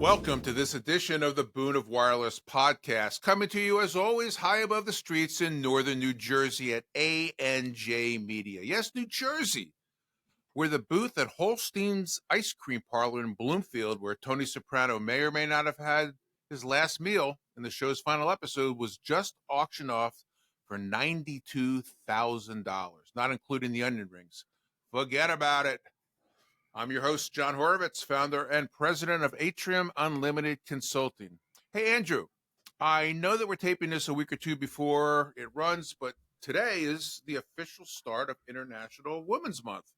Welcome to this edition of the Boon of Wireless podcast, coming to you as always high above the streets in northern New Jersey at A&J Media. Yes, New Jersey. We're the booth at Holstein's Ice Cream Parlor in Bloomfield, where Tony Soprano may or may not have had his last meal, and the show's final episode was just auctioned off for $92,000, not including the onion rings. Forget about it. I'm your host, John Horowitz, founder and president of Atrium Unlimited Consulting. Hey, Andrew, I know that we're taping this a week or two before it runs, but today is the official start of International Women's Month.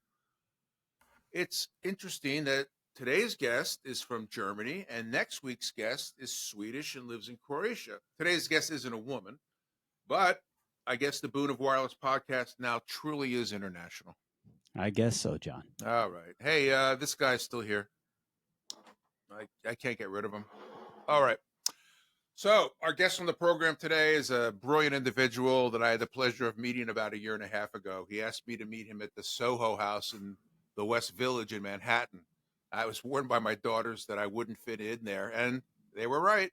It's interesting that today's guest is from Germany and next week's guest is Swedish and lives in Croatia. Today's guest isn't a woman, but I guess the Boon of Wireless podcast now truly is international. I guess so, John. All right. Hey, this guy's still here. I can't get rid of him. All right. So our guest on the program today is a brilliant individual that I had the pleasure of meeting about a year and a half ago. He asked me to meet him at the Soho House in the West Village in Manhattan. I was warned by my daughters that I wouldn't fit in there, and they were right.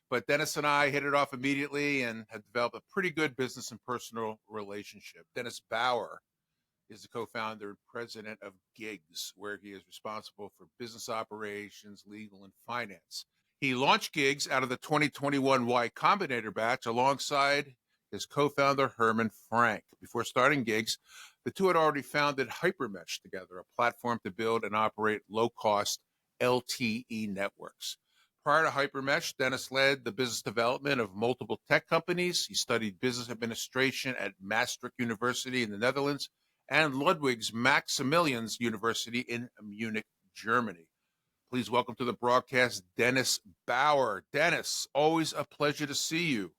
But Dennis and I hit it off immediately and have developed a pretty good business and personal relationship. Dennis Bauer is the co-founder and president of Gigs, where he is responsible for business operations, legal, and finance. He launched Gigs out of the 2021 Y Combinator batch alongside his co-founder, Herman Frank. Before starting Gigs, the two had already founded HyperMesh together, a platform to build and operate low-cost LTE networks. Prior to HyperMesh, Dennis led the business development of multiple tech companies. He studied business administration at Maastricht University in the Netherlands and Ludwig's Maximilians University in Munich, Germany. Please welcome to the broadcast, Dennis Bauer. Dennis, always a pleasure to see you.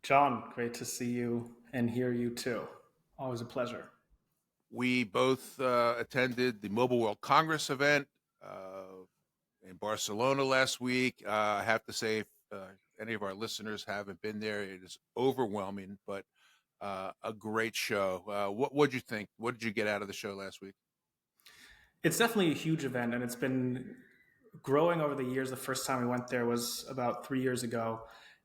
John, great to see you and hear you too. Always a pleasure. We both attended the Mobile World Congress event in Barcelona last week. I have to say, if any of our listeners haven't been there, it is overwhelming, but a great show. What did you think? What did you get out of the show last week? It's definitely a huge event, and it's been growing over the years. The first time we went there was about 3 years ago,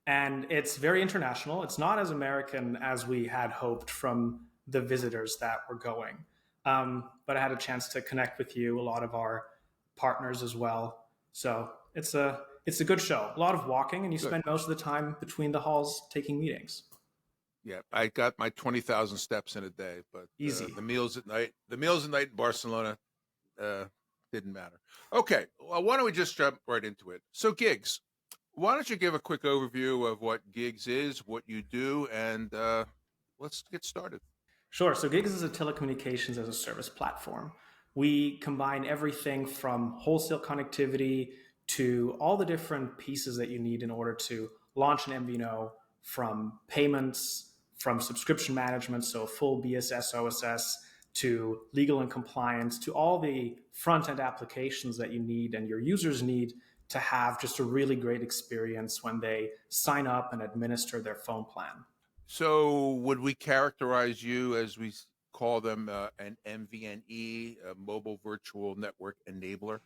and it's very international. It's not as American as we had hoped from the visitors that were going. But I had a chance to connect with you, a lot of our partners as well. So it's a good show. A lot of walking, and you spend most of the time between the halls taking meetings. Yeah, I got my 20,000 steps in a day, but easy. The meals at night in Barcelona didn't matter. Okay, well, why don't we just jump right into it? So Gigs, why don't you give a quick overview of what Gigs is, what you do, and let's get started. Sure. So Gigs is a telecommunications-as-a-service platform. We combine everything from wholesale connectivity to all the different pieces that you need in order to launch an MVNO, from payments, from subscription management, so full BSS, OSS, to legal and compliance, to all the front-end applications that you need and your users need to have just a really great experience when they sign up and administer their phone plan. So would we characterize you, as we call them, an MVNE, a mobile virtual network enabler?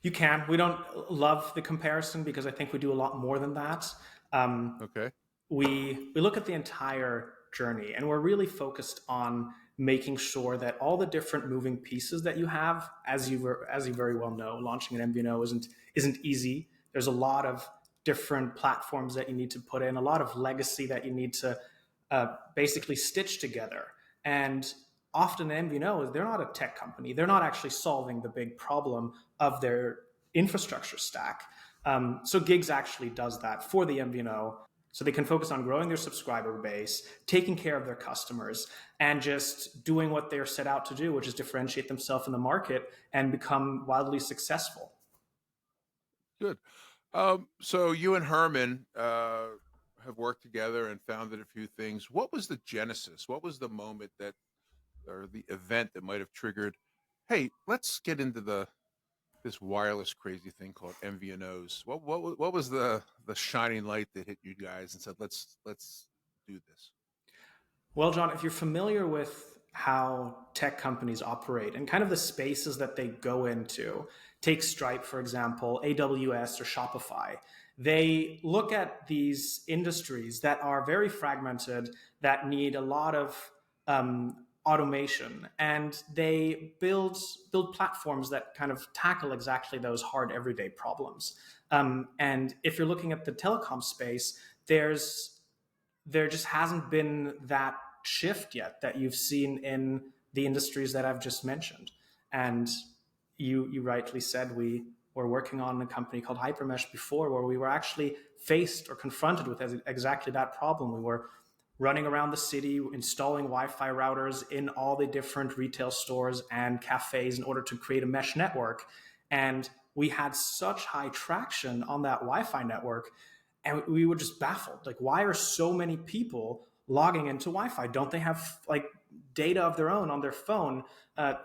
You can. We don't love the comparison because I think we do a lot more than that. Okay. We look at the entire journey, and we're really focused on making sure that all the different moving pieces that you have, as you very well know, launching an MVNO isn't easy. There's a lot of different platforms that you need to put in, a lot of legacy that you need to basically stitch together. And often MVNOs, they're not a tech company. They're not actually solving the big problem of their infrastructure stack. So Gigs actually does that for the MVNO, so they can focus on growing their subscriber base, taking care of their customers, and just doing what they're set out to do, which is differentiate themselves in the market and become wildly successful. Good. So you and Herman have worked together and founded a few things. What was the genesis? What was the moment or the event that might have triggered, hey, let's get into this wireless crazy thing called MVNOs? What was the shining light that hit you guys and said, let's do this? Well, John, if you're familiar with how tech companies operate and kind of the spaces that they go into. Take Stripe, for example, AWS or Shopify. They look at these industries that are very fragmented, that need a lot of automation, and they build platforms that kind of tackle exactly those hard everyday problems. And if you're looking at the telecom space, there just hasn't been that shift yet that you've seen in the industries that I've just mentioned. And you rightly said we were working on a company called Hypermesh before, where we were actually faced or confronted with exactly that problem. We were running around the city installing Wi-Fi routers in all the different retail stores and cafes in order to create a mesh network. And we had such high traction on that Wi-Fi network, and we were just baffled. Like, why are so many people logging into Wi-Fi? Don't they have like data of their own on their phone?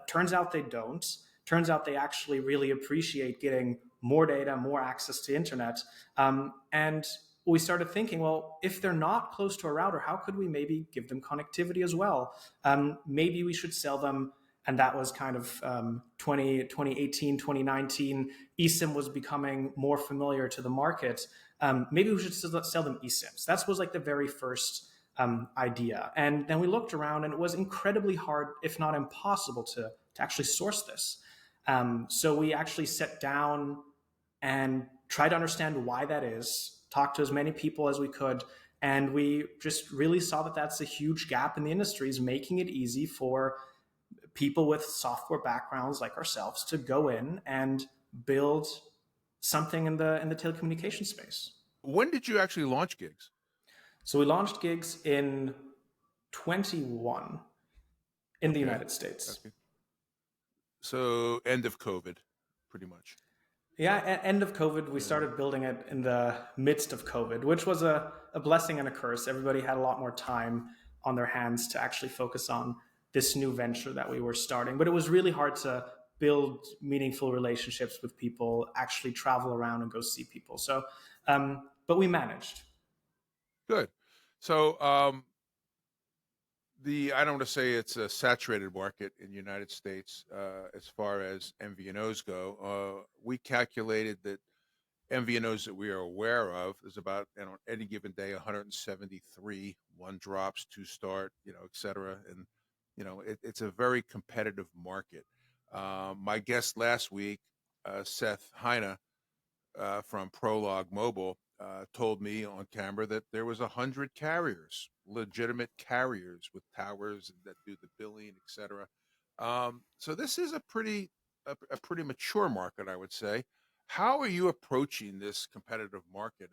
Turns out they don't. Turns out they actually really appreciate getting more data, more access to internet. And we started thinking, well, if they're not close to a router, how could we maybe give them connectivity as well? Maybe we should sell them. And that was kind of 2018, 2019. eSIM was becoming more familiar to the market. Maybe we should sell them eSIMs. That was like the very first idea. And then we looked around, and it was incredibly hard, if not impossible, to actually source this. So we actually sat down and tried to understand why that is, talked to as many people as we could, and we just really saw that that's a huge gap in the industry, is making it easy for people with software backgrounds like ourselves to go in and build something in the telecommunications space. When did you actually launch Gigs? So we launched Gigs in 21 in the United States. Okay. So end of COVID, pretty much. Yeah, end of COVID. We started building it in the midst of COVID, which was a blessing and a curse. Everybody had a lot more time on their hands to actually focus on this new venture that we were starting. But it was really hard to build meaningful relationships with people, actually travel around and go see people. So, but we managed. Good. So I don't want to say it's a saturated market in the United States as far as MVNOs go. We calculated that MVNOs that we are aware of is about, on any given day, 173, one drops, two start, et cetera. And, it's a very competitive market. My guest last week, Seth Heine from Prologue Mobile, told me on camera that there was 100 carriers, legitimate carriers with towers that do the billing, et cetera. So this is a pretty mature market, I would say. How are you approaching this competitive market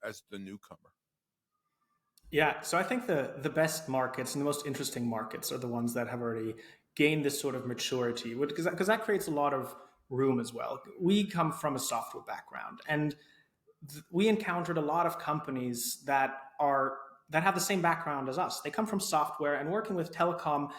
as the newcomer? Yeah, so I think the best markets and the most interesting markets are the ones that have already gained this sort of maturity, because that creates a lot of room as well. We come from a software background, and we encountered a lot of companies that have the same background as us. They come from software, and working with telecom,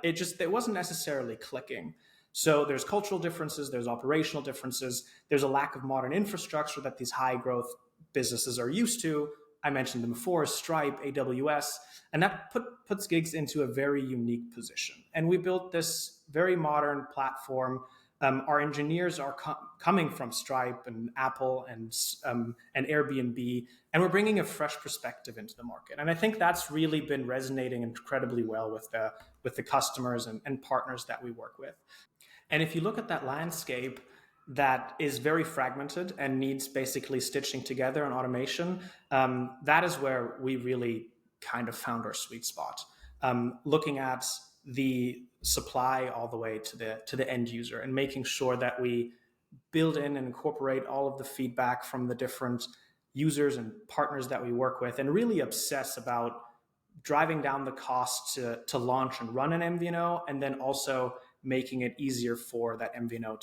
it wasn't necessarily clicking. So there's cultural differences, there's operational differences, there's a lack of modern infrastructure that these high growth businesses are used to. I mentioned them before: Stripe, AWS, and that puts Gigs into a very unique position. And we built this very modern platform. Our engineers are coming from Stripe and Apple and Airbnb, and we're bringing a fresh perspective into the market. And I think that's really been resonating incredibly well with the customers and partners that we work with. And if you look at that landscape that is very fragmented and needs basically stitching together and automation, that is where we really kind of found our sweet spot. Looking at the supply all the way to the end user, and making sure that we build in and incorporate all of the feedback from the different users and partners that we work with, and really obsess about driving down the cost to launch and run an MVNO, and then also making it easier for that MVNO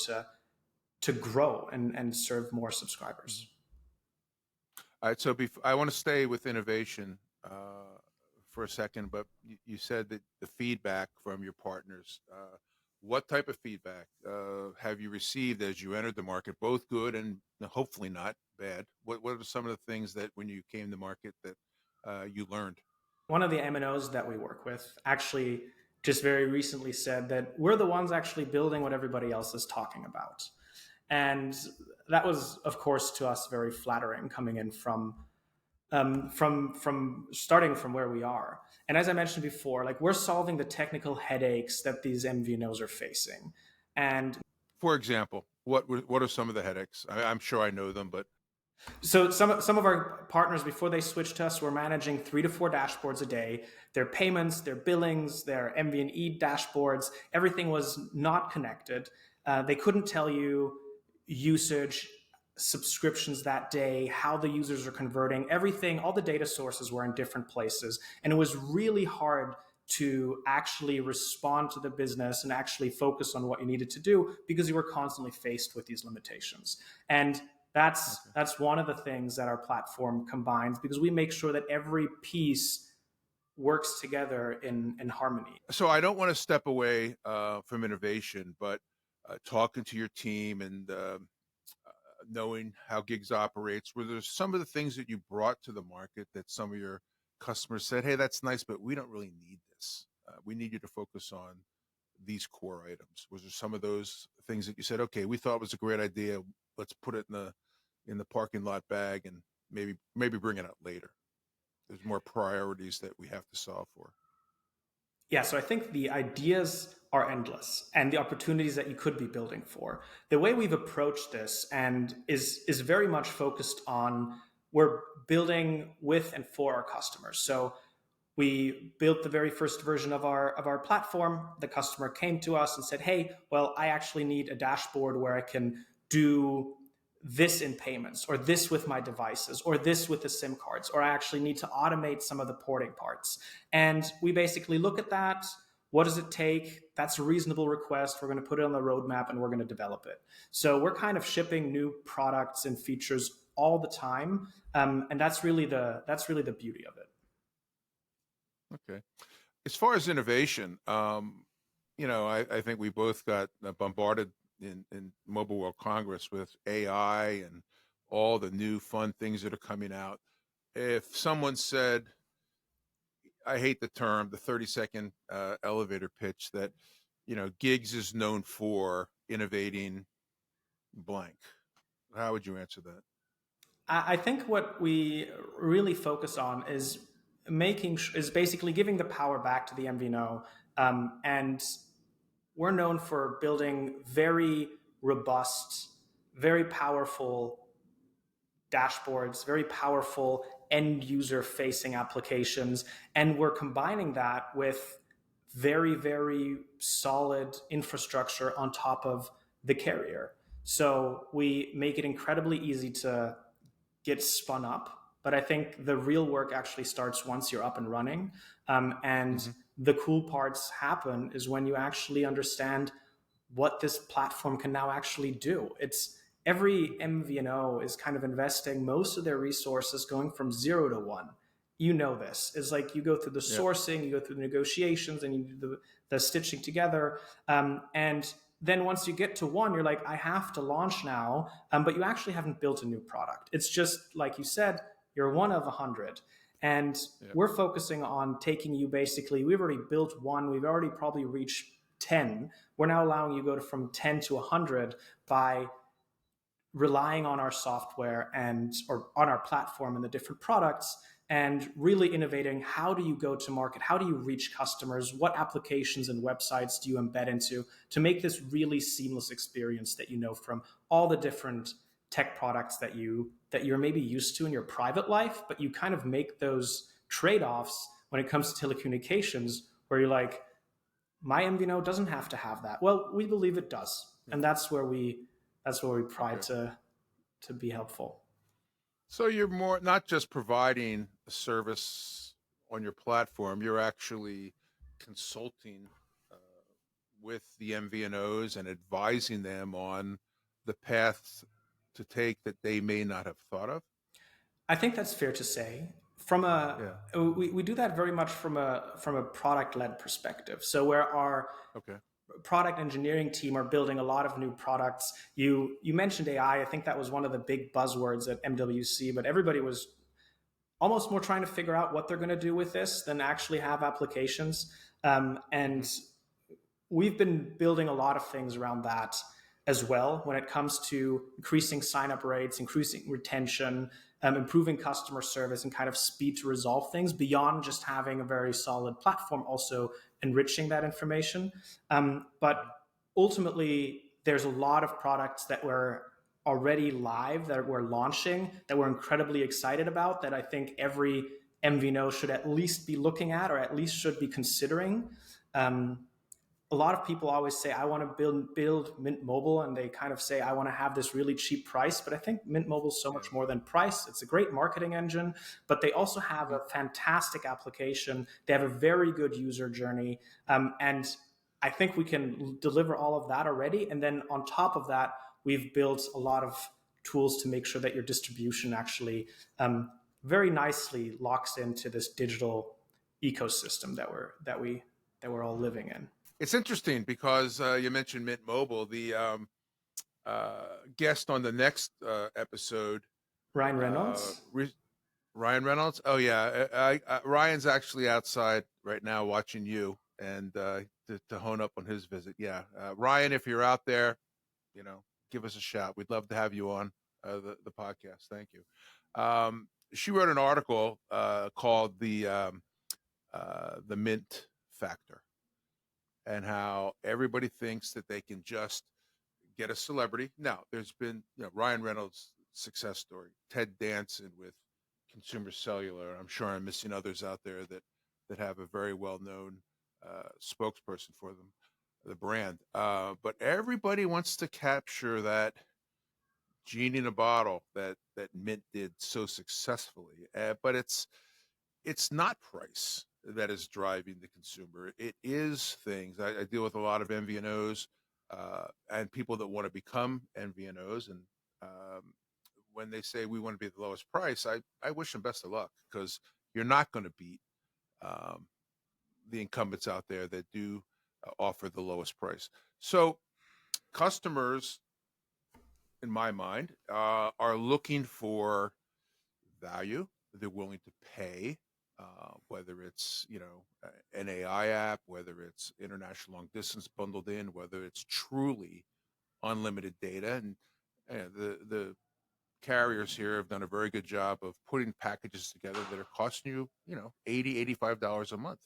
to grow and serve more subscribers. All right, so I want to stay with innovation for a second, but you said that the feedback from your partners, what type of feedback have you received as you entered the market, both good and hopefully not bad? What are some of the things that when you came to market that you learned? One of the MNOs that we work with actually just very recently said that we're the ones actually building what everybody else is talking about. And that was, of course, to us very flattering, coming in from starting from where we are. And as I mentioned before, like, we're solving the technical headaches that these MVNOs are facing. And For example, what are some of the headaches? I'm sure I know them, but so some of our partners, before they switched to us, were managing 3 to 4 dashboards a day. Their payments, their billings, their MVNE dashboards, everything was not connected. They couldn't tell you usage, subscriptions that day, how the users are converting, everything, all the data sources were in different places. And it was really hard to actually respond to the business and actually focus on what you needed to do, because you were constantly faced with these limitations. And that's one of the things that our platform combines, because we make sure that every piece works together in harmony. so I don't want to step away from innovation, but talking to your team and knowing how gigs operates, were there some of the things that you brought to the market that some of your customers said, hey, that's nice, but we don't really need this. We need you to focus on these core items. Was there some of those things that you said, okay, we thought it was a great idea, let's put it in the parking lot bag and maybe bring it out later? There's more priorities that we have to solve for. Yeah, so I think the ideas are endless, and the opportunities that you could be building for. The way we've approached this and is very much focused on, we're building with and for our customers. So we built the very first version of our platform. The customer came to us and said, hey, well, I actually need a dashboard where I can do this in payments, or this with my devices, or this with the SIM cards, or I actually need to automate some of the porting parts. And we basically look at that. What does it take? That's a reasonable request. We're going to put it on the roadmap and we're going to develop it. So we're kind of shipping new products and features all the time. And that's really the beauty of it. Okay. As far as innovation, I think we both got bombarded in Mobile World Congress with AI and all the new fun things that are coming out. If someone said, I hate the term, the 30-second elevator pitch, that, gigs is known for innovating blank, how would you answer that? I think what we really focus on is basically giving the power back to the MVNO. And we're known for building very robust, very powerful dashboards, very powerful end user facing applications. And we're combining that with very, very solid infrastructure on top of the carrier. So we make it incredibly easy to get spun up. But I think the real work actually starts once you're up and running. And the cool parts happen is when you actually understand what this platform can now actually do. It's every MVNO is kind of investing most of their resources going from 0 to 1. You know this. It's like you go through the sourcing, you go through the negotiations, and you do the stitching together. And then once you get to 1, you're like, I have to launch now, but you actually haven't built a new product. It's just, like you said, you're 1 of 100. And we're focusing on taking you basically, we've already built 1, we've already probably reached 10. We're now allowing you to go from 10 to 100 by relying on our software or on our platform and the different products, and really innovating. How do you go to market? How do you reach customers? What applications and websites do you embed into to make this really seamless experience that you know from all the different tech products that you're maybe used to in your private life, but you kind of make those trade-offs when it comes to telecommunications, where you're like, my MVNO doesn't have to have that. Well, we believe it does. And that's where we try to be helpful. So you're more not just providing a service on your platform, you're actually consulting with the MVNOs and advising them on the paths to take that they may not have thought of? I think that's fair to say. We do that very much from a product-led perspective. So where our product engineering team are building a lot of new products. You mentioned AI. I think that was one of the big buzzwords at MWC, but everybody was almost more trying to figure out what they're going to do with this than actually have applications. And we've been building a lot of things around that as well when it comes to increasing sign-up rates, increasing retention, improving customer service, and kind of speed to resolve things beyond just having a very solid platform, also enriching that information. But ultimately, there's a lot of products that were already live, that we're launching, that we're incredibly excited about, that I think every MVNO should at least be looking at, or at least should be considering. A lot of people always say, I want to build Mint Mobile, and they kind of say, I want to have this really cheap price. But I think Mint Mobile is so much more than price. It's a great marketing engine, but they also have a fantastic application. They have a very good user journey. And I think we can deliver all of that already. And then on top of that, we've built a lot of tools to make sure that your distribution actually very nicely locks into this digital ecosystem that we're all living in. It's interesting because you mentioned Mint Mobile. The guest on the next episode, Ryan Reynolds. Ryan Reynolds. Oh yeah, Ryan's actually outside right now watching you, and to hone up on his visit. Yeah, Ryan, if you're out there, give us a shout. We'd love to have you on the podcast. Thank you. She wrote an article called the Mint Factor, and how everybody thinks that they can just get a celebrity. Now, there's been Ryan Reynolds' success story, Ted Danson with Consumer Cellular. I'm sure I'm missing others out there that have a very well-known spokesperson for them, the brand. But everybody wants to capture that genie in a bottle that Mint did so successfully. But it's not price that is driving the consumer. It is things. I deal with a lot of MVNOs and people that want to become MVNOs. And when they say we want to be the lowest price, I wish them best of luck, because you're not going to beat the incumbents out there that do offer the lowest price. So customers, in my mind, are looking for value. They're willing to pay. Whether it's an AI app, whether it's international long distance bundled in, whether it's truly unlimited data, and the carriers here have done a very good job of putting packages together that are costing you $80-$85 a month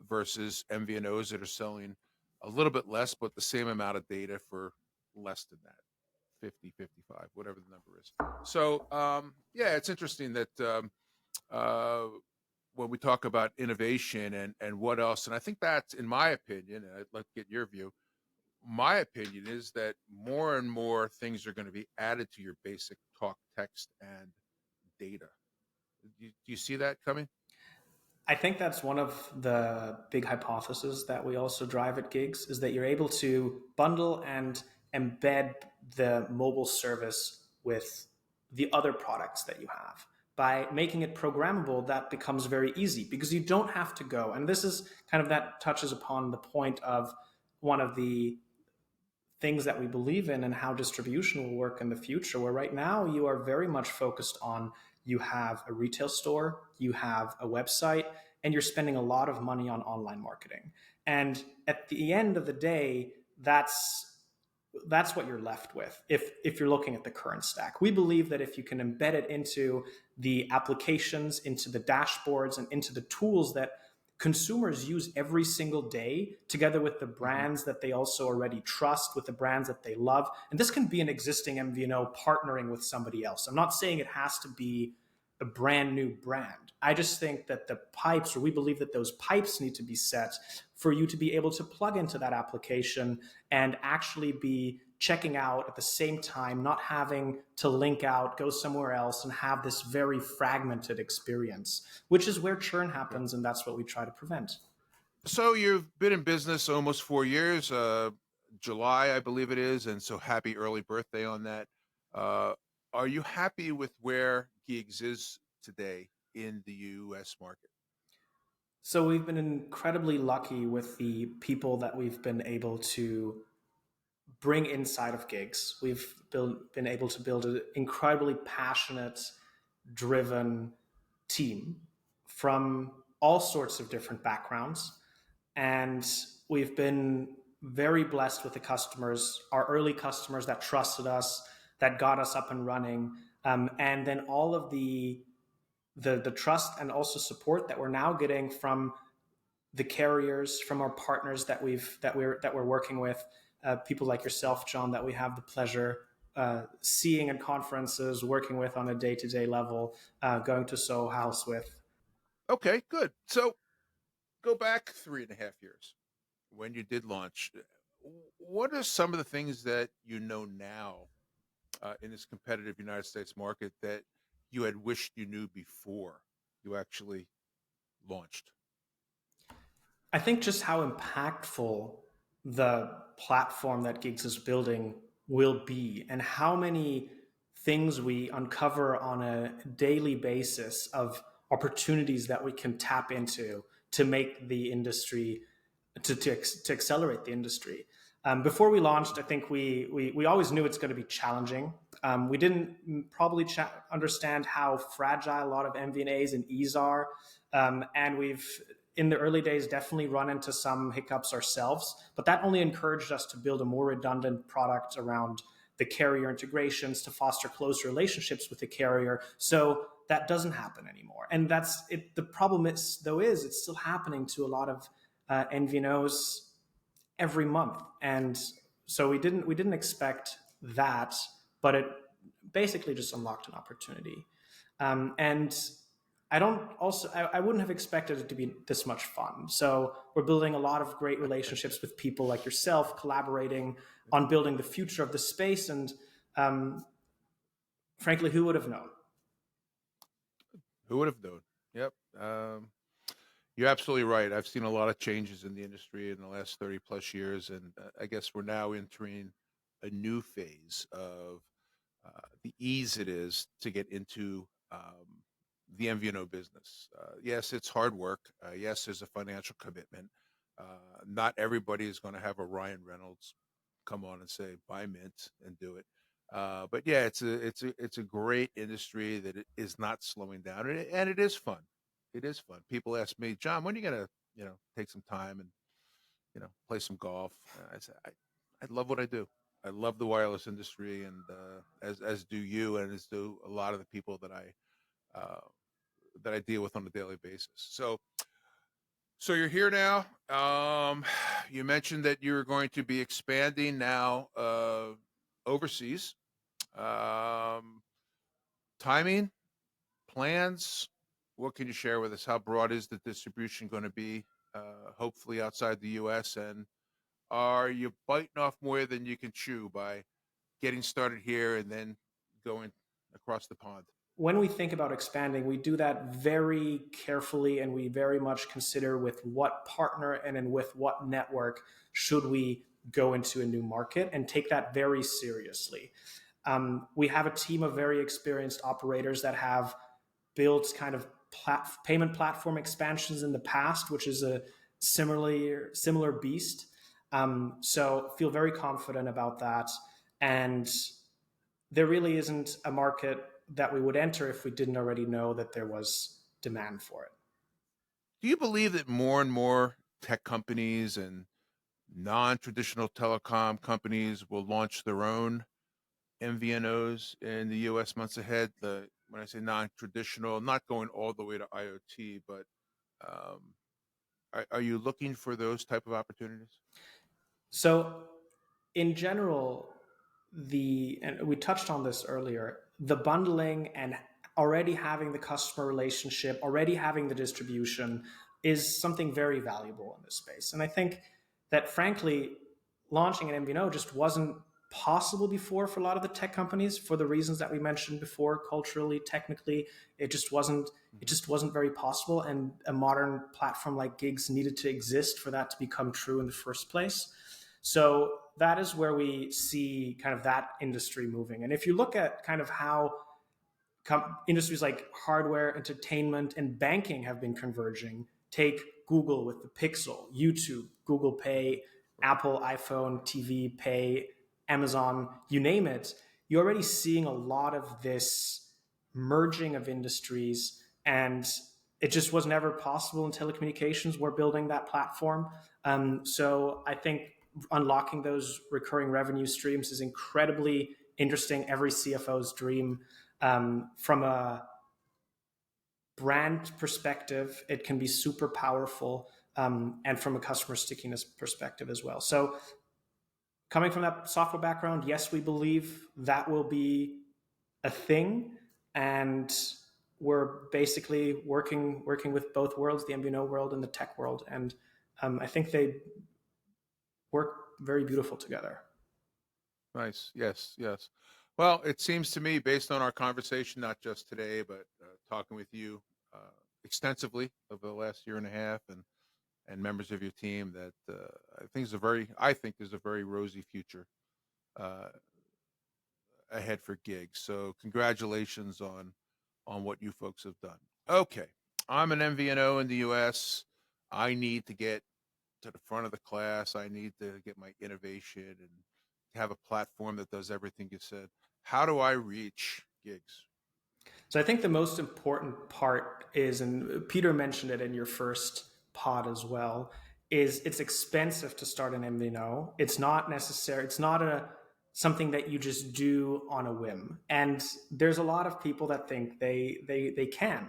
versus MVNOs that are selling a little bit less but the same amount of data for less than that, 50, 55, whatever the number is. So it's interesting that when we talk about innovation and what else, and I think that's, in my opinion, and I'd like to get your view, my opinion is that more and more things are going to be added to your basic talk, text, and data. Do you see that coming? I think that's one of the big hypotheses that we also drive at Gigs, is that you're able to bundle and embed the mobile service with the other products that you have. By making it programmable, that becomes very easy, because you don't have to go. And this is kind of, that touches upon the point of one of the things that we believe in and how distribution will work in the future, where right now you are very much focused on, you have a retail store, you have a website, and you're spending a lot of money on online marketing. And at the end of the day, that's what you're left with if you're looking at the current stack. We believe that if you can embed it into the applications, into the dashboards, and into the tools that consumers use every single day, together with the brands that they also already trust, with the brands that they love. And this can be an existing MVNO partnering with somebody else. I'm not saying it has to be a brand new brand. I just think that the pipes, or we believe that those pipes need to be set for you to be able to plug into that application and actually be checking out at the same time, not having to link out, go somewhere else, and have this very fragmented experience, which is where churn happens, and that's what we try to prevent. So you've been in business almost 4 years, July, I believe it is, and so happy early birthday on that. Are you happy with where Gigs is today in the U.S. market? So we've been incredibly lucky with the people that we've been able to bring inside of Gigs. We've been able to build an incredibly passionate, driven team from all sorts of different backgrounds. And we've been very blessed with the customers, our early customers that trusted us, that got us up and running, and then all of the trust and also support that we're now getting from the carriers, from our partners that we're working with, people like yourself, John, that we have the pleasure seeing at conferences, working with on a day-to-day level, going to Soho House with. Okay, good. So go back 3.5 years when you did launch. What are some of the things that you know now in this competitive United States market that you had wished you knew before you actually launched? I think just how impactful the platform that Gigs is building will be, and how many things we uncover on a daily basis of opportunities that we can tap into to make the industry, to accelerate the industry. Before we launched, I think we always knew it's going to be challenging. We didn't probably understand how fragile a lot of MVNAs and E's are, and we've in the early days definitely run into some hiccups ourselves, but that only encouraged us to build a more redundant product around the carrier integrations to foster close relationships with the carrier, so that doesn't happen anymore. And that's it. The problem is, though, is it's still happening to a lot of MVNOs every month, and so we didn't expect that, but it basically just unlocked an opportunity. And I wouldn't have expected it to be this much fun. So we're building a lot of great relationships with people like yourself, collaborating on building the future of the space. And frankly, who would have known? Who would have known? Yep. You're absolutely right. I've seen a lot of changes in the industry in the last 30 plus years. And I guess we're now entering a new phase of the ease it is to get into the MVNO business. Yes, it's hard work. Yes, there's a financial commitment. Not everybody is going to have a Ryan Reynolds come on and say buy Mint and do it. But yeah, it's a great industry that it is not slowing down, and it is fun. It is fun. People ask me, John, when are you gonna take some time and play some golf? I say I love what I do. I love the wireless industry, and as do you, and as do a lot of the people that I deal with on a daily basis. So you're here now. You mentioned that you're going to be expanding now overseas. Um, Timing, plans. What can you share with us? How broad is the distribution going to be? Hopefully outside the U.S. And are you biting off more than you can chew by getting started here and then going across the pond? When we think about expanding, we do that very carefully, and we very much consider with what partner and with what network should we go into a new market, and take that very seriously. We have a team of very experienced operators that have built kind of payment platform expansions in the past, which is a similar beast. So feel very confident about that. And there really isn't a market that we would enter if we didn't already know that there was demand for it. Do you believe that more and more tech companies and non-traditional telecom companies will launch their own MVNOs in the U.S. months ahead? When I say non-traditional, not going all the way to IoT, but um, are you looking for those type of opportunities? So in general, and we touched on this earlier, the bundling and already having the customer relationship, already having the distribution is something very valuable in this space. And I think that frankly, launching an MVNO just wasn't possible before for a lot of the tech companies for the reasons that we mentioned before. Culturally, technically, it just wasn't very possible, and a modern platform like Gigs needed to exist for that to become true in the first place. So that is where we see kind of that industry moving. And if you look at kind of how industries like hardware, entertainment, and banking have been converging, take Google with the Pixel, YouTube, Google Pay, Apple iPhone, TV, Pay, Amazon, you name it, you're already seeing a lot of this merging of industries, and it just was never possible in telecommunications. We're building that platform. So I think unlocking those recurring revenue streams is incredibly interesting. Every CFO's dream. From a brand perspective, it can be super powerful, and from a customer stickiness perspective as well. So coming from that software background, yes, we believe that will be a thing, and we're basically working with both worlds, the MVNO world and the tech world, and I think they work very beautiful together. Nice. Yes. Yes. Well, it seems to me, based on our conversation, not just today, but talking with you extensively over the last year and a half, and members of your team, that I think there's a very rosy future ahead for gigs. So congratulations on what you folks have done. Okay, I'm an MVNO in the U.S. I need to get to the front of the class. I need to get my innovation and have a platform that does everything you said. How do I reach gigs? So I think the most important part is, and Peter mentioned it in your first pod as well, is it's expensive to start an MVNO. It's not necessary. It's not something that you just do on a whim. And there's a lot of people that think they can.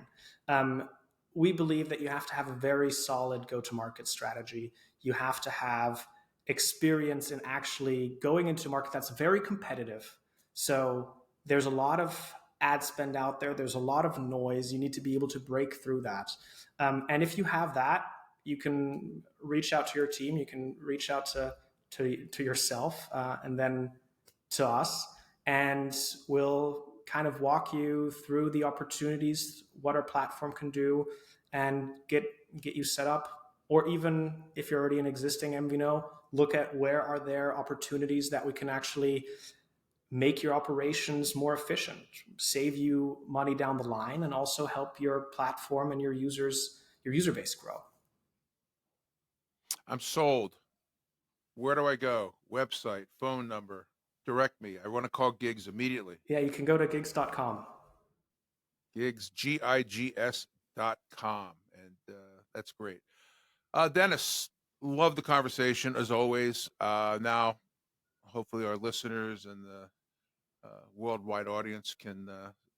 We believe that you have to have a very solid go-to-market strategy. You have to have experience in actually going into a market that's very competitive. So there's a lot of ad spend out there. There's a lot of noise. You need to be able to break through that. And if you have that, you can reach out to your team. You can reach out to yourself, and then to us, and we'll kind of walk you through the opportunities, what our platform can do, and get you set up. Or even if you're already an existing MVNO, look at where are there opportunities that we can actually make your operations more efficient, save you money down the line, and also help your platform and your user base grow. I'm sold. Where do I go? Website, phone number, direct me. I want to call gigs immediately. Yeah, you can go to gigs.com. Gigs, gigs.com. And that's great. Dennis, love the conversation as always. Now, hopefully our listeners and the worldwide audience can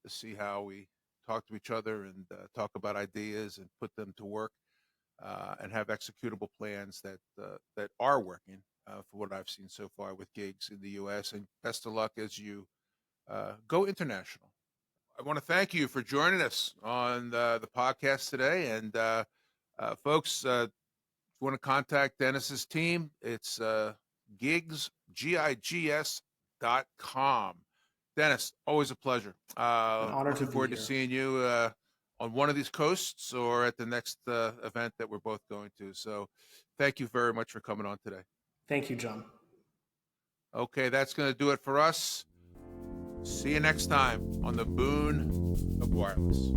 see how we talk to each other and talk about ideas and put them to work, and have executable plans that are working for what I've seen so far with gigs in the U.S. And best of luck as you go international. I want to thank you for joining us on the podcast today. And folks, if you want to contact Dennis's team, it's gigs, gigs.com. Dennis, always a pleasure. An honor looking to forward be to here. seeing you on one of these coasts or at the next event that we're both going to. So thank you very much for coming on today. Thank you, John. Okay, that's going to do it for us. See you next time on the Boon of Wireless.